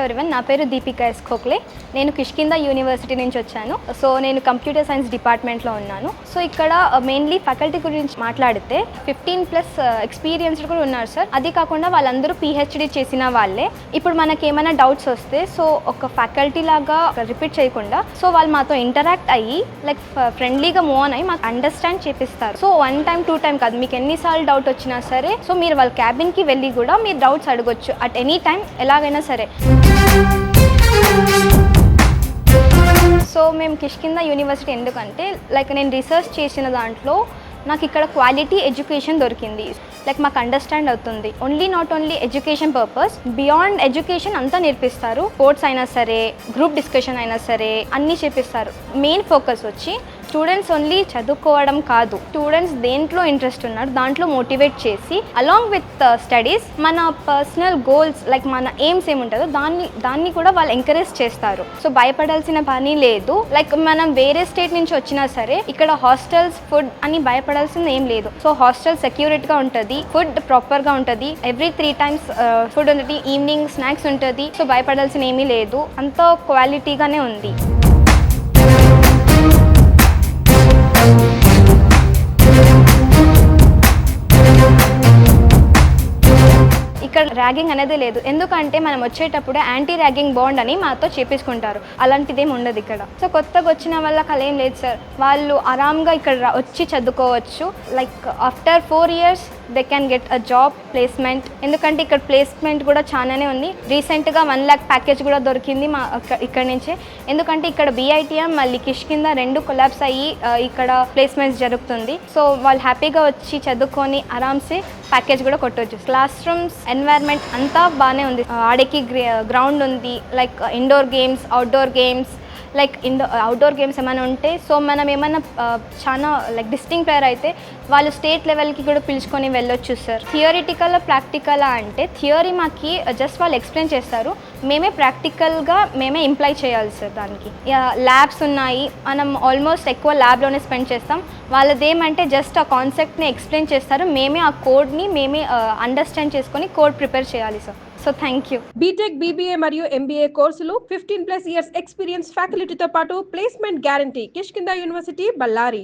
Everyone, నా పేరు Deepika yes ఖోక్లే. నేను కిష్కిందా యూనివర్సిటీ నుంచి వచ్చాను. సో నేను కంప్యూటర్ సైన్స్ డిపార్ట్మెంట్లో ఉన్నాను. సో ఇక్కడ మెయిన్లీ ఫ్యాకల్టీ గురించి మాట్లాడితే 15+ ఎక్స్పీరియన్స్డ్ కూడా ఉన్నారు సార్. అది కాకుండా వాళ్ళందరూ PhD చేసిన వాళ్ళే. ఇప్పుడు మనకి ఏమైనా డౌట్స్ వస్తే సో ఒక ఫ్యాకల్టీ లాగా రిపీట్ చేయకుండా సో వాళ్ళు మాతో ఇంటరాక్ట్ అయ్యి లైక్ ఫ్రెండ్లీగా మూవ్ ఆన్ అయ్యి మాకు అండర్స్టాండ్ చేపిస్తారు. సో 1 time 2 time కాదు, మీకు ఎన్నిసార్లు డౌట్ వచ్చినా సరే సో మీరు వాళ్ళ క్యాబిన్కి వెళ్ళి కూడా మీరు డౌట్స్ అడగొచ్చు అట్ ఎనీ టైం, ఎలాగైనా సరే. సో మేము కిష్కిందా యూనివర్సిటీ ఎందుకంటే లైక్ నేను రీసెర్చ్ చేసిన దాంట్లో నాకు ఇక్కడ క్వాలిటీ ఎడ్యుకేషన్ దొరికింది. లైక్ మాకు అండర్స్టాండ్ అవుతుంది. Not only education purpose, beyond education అంతా నేర్పిస్తారు. స్పోర్ట్స్ అయినా సరే, గ్రూప్ డిస్కషన్ అయినా సరే అన్నీ చేపిస్తారు. మెయిన్ ఫోకస్ వచ్చి స్టూడెంట్స్ ఓన్లీ చదువుకోవడం కాదు, స్టూడెంట్స్ దేంట్లో ఇంట్రెస్ట్ ఉన్నారు దాంట్లో మోటివేట్ చేసి అలాంగ్ విత్ స్టడీస్ మన పర్సనల్ గోల్స్ లైక్ మన ఎయిమ్స్ ఏముంటుందో దాన్ని కూడా వాళ్ళు ఎంకరేజ్ చేస్తారు. సో భయపడాల్సిన పని లేదు. లైక్ మనం వేరే స్టేట్ నుంచి వచ్చినా సరే ఇక్కడ హాస్టల్స్ ఫుడ్ అని భయపడాల్సింది ఏం లేదు. సో హాస్టల్ సెక్యూరిటీగా ఉంటుంది, ఫుడ్ ప్రాపర్గా ఉంటుంది, ఎవ్రీ 3 times ఫుడ్ ఉంటుంది, ఈవినింగ్ స్నాక్స్ ఉంటుంది. సో భయపడాల్సిన ఏమీ లేదు, అంత క్వాలిటీగానే ఉంది. ఇక్కడ ర్యాగింగ్ అనేది లేదు, ఎందుకంటే మనం వచ్చేటప్పుడు యాంటీ ర్యాగింగ్ బాండ్ అని మాతో చేపించుకుంటారు. అలాంటిది ఏమి ఉండదు ఇక్కడ. సో కొత్తగా వచ్చిన వాళ్ళకి అలా ఏం లేదు సార్, వాళ్ళు ఆరామ్గా ఇక్కడ వచ్చి చదువుకోవచ్చు. Like after 4 years they can get a job placement. ఎందుకంటే ఇక్కడ ప్లేస్మెంట్ కూడా చాలానే ఉంది. రీసెంట్గా 1 lakh ప్యాకేజ్ కూడా దొరికింది మా ఇక్కడ నుంచే. ఎందుకంటే ఇక్కడ BITM మళ్ళీ కిష్కిందా 2 కొలాబ్స్ అయ్యి ఇక్కడ ప్లేస్మెంట్స్ జరుగుతుంది. సో వాళ్ళు హ్యాపీగా వచ్చి చదువుకొని ఆరామ్సే ప్యాకేజ్ కూడా కొట్టవచ్చు. క్లాస్ రూమ్స్ ఎన్వైర్న్మెంట్ అంతా బాగానే ఉంది. ఆడేకి గ్రౌండ్ ఉంది, like indoor games, outdoor games. Like outdoor games ఏమైనా ఉంటే సో మనం ఏమైనా చాలా లైక్ డిస్టింగ్ ప్లేయర్ అయితే వాళ్ళు స్టేట్ లెవెల్కి కూడా పిలుచుకొని వెళ్ళొచ్చు సార్. థియరిటికల్ ప్రాక్టికల్ అంటే థియరీ మాకి జస్ట్ వాళ్ళు ఎక్స్ప్లెయిన్ చేస్తారు, మేమే ప్రాక్టికల్గా మేమే ఇంప్లై చేయాలి సార్. దానికి ల్యాబ్స్ ఉన్నాయి, మనం ఆల్మోస్ట్ ఎక్కువ ల్యాబ్లోనే స్పెండ్ చేస్తాం. వాళ్ళదేమంటే జస్ట్ ఆ కాన్సెప్ట్ని ఎక్స్ప్లెయిన్ చేస్తారు, మేమే ఆ కోడ్ని మేమే అండర్స్టాండ్ చేసుకొని కోడ్ ప్రిపేర్ చేయాలి sir. So thank you. BTech, BBA మరియు MBA కోర్సులు 15+ years ఎక్స్పీరియన్స్ ఫ్యాకల్టీతో పాటు placement guarantee. Kishkinda university, Ballari.